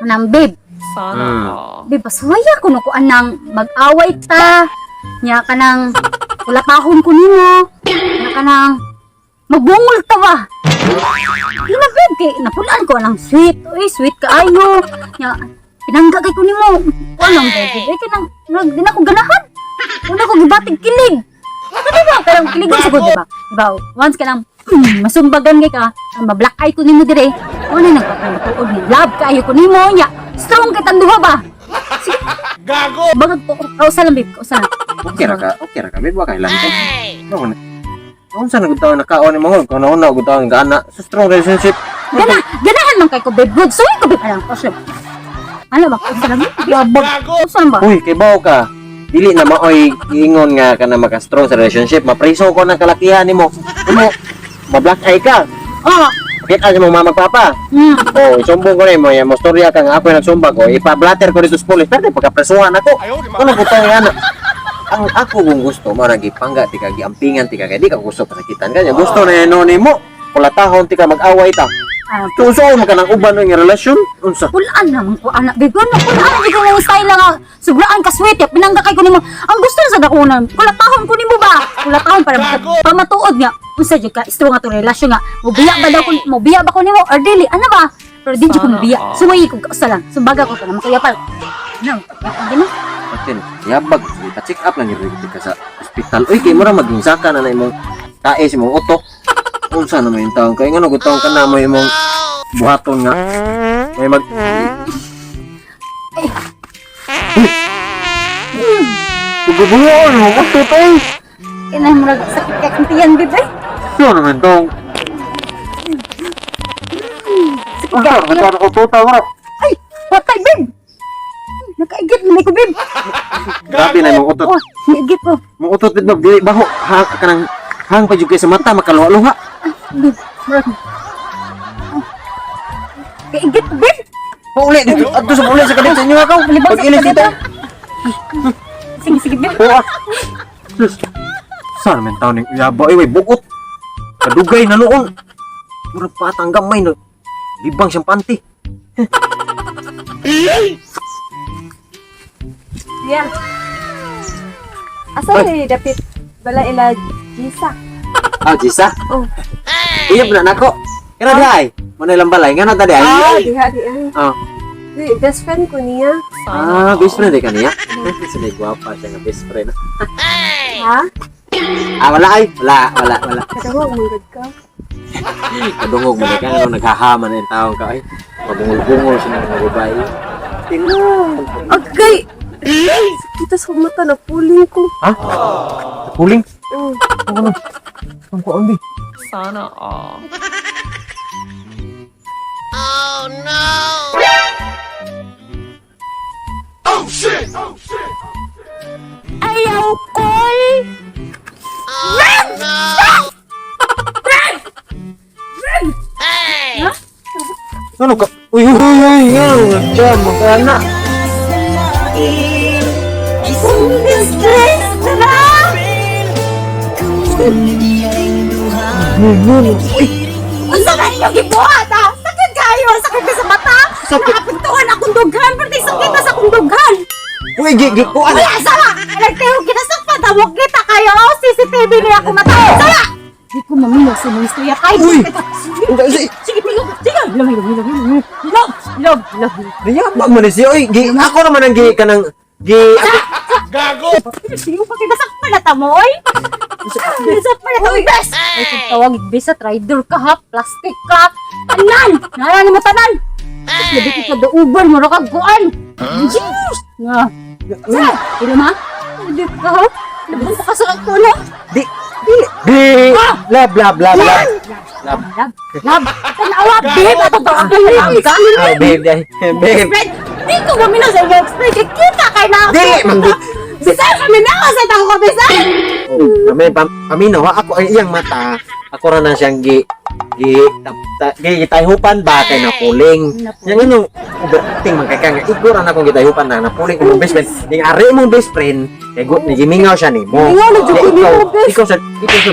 Anang babe. Babe, pasaya ko no ko anang mag-away ta. Nya kanang kulapahon ko nimo. Nya kanang magbungol ta ba? Di na babe, kay napulaan ko anang sweet. Uy, sweet kaayo. Nya pinanggagay ko nimo. Anong babe? Ay kanang di na ko ganahan. Una ko gibatig kilig. Diba? Karang kiligon sa ko, diba? Diba? Once ka lang, masumbagan ka, mablack eye ko nimo dire. Ano nagpapalatuod ni love kayo ko nimo nya. Strong kitang duha ba? Sige. Gago! Bagag po, kausa lang, babe, kausa lang. Okay ra ka, babe, wakay lang. Kung saan nagutaw nakaon ni mangol, kung nauna nagutaw nga ana sa strong relationship. Ganahan man kay ko, babe, good. So, ko, babe, alam, kausa lang. Ano ba, kausa lang, babe? Kausa lang ba? Uy, kay bao ka. Dili na maoy giingon nga kana maka-strong sa relationship, mapriso ko ng kalakihan nimo. Mo ma-black eye ka. Oo. Kita sa mong mama papa. Oh, sumbong ko nimo, ya mo storya ka nga ako nagsumbag ko, ipa-blatter ko dito sa police. Pero pagkapresuhan ako. Ano ko tayo ana? Ang ako kung gusto mo nagipangga ti ka giampingan ti ka kay di ka gusto pasakitan kanya. Gusto na no nimo. Kulatahon ti ka mag-away ta. Tuso mo ka ng uban ng relasyon unsa? Pulaan naman ko, anak, babe. Ano, pulaan di ko yung style nga. Sobraan ka sweet, pinangga kay ko nimo. Ang gusto na sa dakunan, kulatahon ko nimo ba? Kulatahon para pamatuod nga. Unsa jud ka, strong nga to relasyon nga. Mobiya ba ko nimo or dili? Ano ba? Pero di jud ko mobiya. Suwayi ko kausa lang. Sumbaga ko ka naman kaya pa. No, ano? Atin, yabag, ipa-check up lang yung ka sa ospital. Uy, kay mo ra maginsaka na na imong tae si mong utok. Unsa naman yung taong kay nga nagutaon ka na mo imong buhaton nga. May mag Tugubuhan mo ko tutay. Ina mo sakit ka kantiyan, babe. Ano naman tong? Ano ko tutay mo? Ay, patay, babe. Nakaigit mo ko, babe. Grabe na imong utot. Oh, naigit ko. Mong utot dito, dili baho. Ha kanang hang pa jud kay sa mata makaluha-luha. Babe, kaigit, babe. Pauli dito, adto sa pauli sa kadit sa inyo ako. Pag ilis dito. Sige, sige, babe. Oo. Sus. Saan naman taon yung yaba? Ay, buot. Kadugay na noon. Murag patang gamay na. Libang siyang panty. Yan. Asa ni dapit bala ila Gisa? Ah, Jisa? Oh. Iya pala nako. Kena di ay. Mana ilang balay? Nga tadi ay? Diha di ay. Oh. Di best friend ko niya. Ah, best friend eh kaniya. Sini guwapa siya nga best friend. Ha? Ah, wala ay. Wala. Kadawag manggod ka. Kadungog mo ka ano naghahaman na yung taong ka ay. Pabungol-bungol siya ng mga babae. Tingnan. Agay! Kita sa mata na puling ko. Ha? Puling? Oh. Ano? Ang kuon di. Sana all. Ayaw, Koy! Ano ka? Uy, yan. Diyan, magkana. Unsa na yung gibuhat, ha? Sakit kayo! Sakit ka sa mata! Nakapintuhan akong dughan! Pero sakit ka sa akong dughan! Uy, kuan. Wala, sama! Nagtihog kita sa patawag kita kayo! CCTV niya ako mata! Sama! Di ko mamilog sa mga istorya tayo! Uy! Sige, pilog! Sige! Love! Diyabag mo na siya. Uy, ako naman ang ka ng Gago! Sige pa kita sa palata mo, oy! Sa palata mo, bes! Ay, kung tawag, bes, sa trader ka, ha? Plastic ka! Tanan! Narani mo tanan! Labi ka da uber, mura ka guan! Jeez! Nga! Sa! Ilo ma? Labi ka, ha? Labi ka kasalat ko, no? di lab. Lab! Tanawa, babe! Ato to ang babe ka! Ah, babe, babe. Spread! Di ko mamina sa iyo, spread! Kita kay na ako! Di, manggi. Bisay kami na ako sa tako ko, bisay! Kami paminaw ako ay iyang mata. Ako ra na siyang gitayhupan ba kay napuling. Yang ano, overacting man kay nga igor na akong gitayhupan na napuling ko mong best friend. Ning ari mong best friend, kay good ni gimingaw siya nimo. Mingaw na jud ko nimo, best. Ikaw sa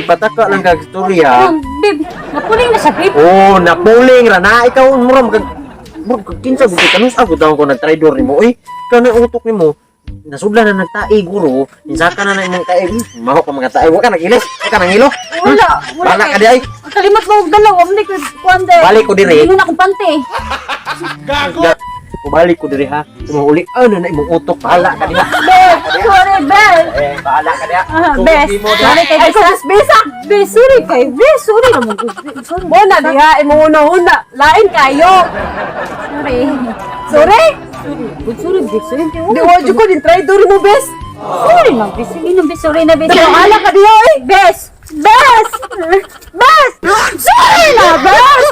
pataka lang kag storya. Babe, napuling na siya, babe! Oh, napuling ra na ikaw mura Bro, kinsa gud kanus ako daw ko nag-traidor nimo. Oy, kana utok nimo. Nasudlan na nagtae guro. Insaka na imong tae. Maho ka mga tae. Wa ka nagilis. Wa ka nangilo. Wala, Bala ka di ay. Ang kalimat mo og dalaw, amni ko kuande. Balik ko diri. Hindi na akong pante. Gago! Balik ko diri ha. Imong uli ano na imong utok. Bahala ka diha. Sorry, Bes. Bahala ka diha. Bes. Sorry kay Bes. Bes, sorry kay Bes. Sorry naman ko. Sorry. Mo na diha imong una-una. Lain kayo. Sorry. Sorry? Sorry, Bes. Sorry. Di wa jud ko din traidor mo, bes. Sorry na, Bes. Sige na, Bes. Sorry na, Bes. Ala ka diha, eh. Bes! Bes! Bes! Sorry na, Bes!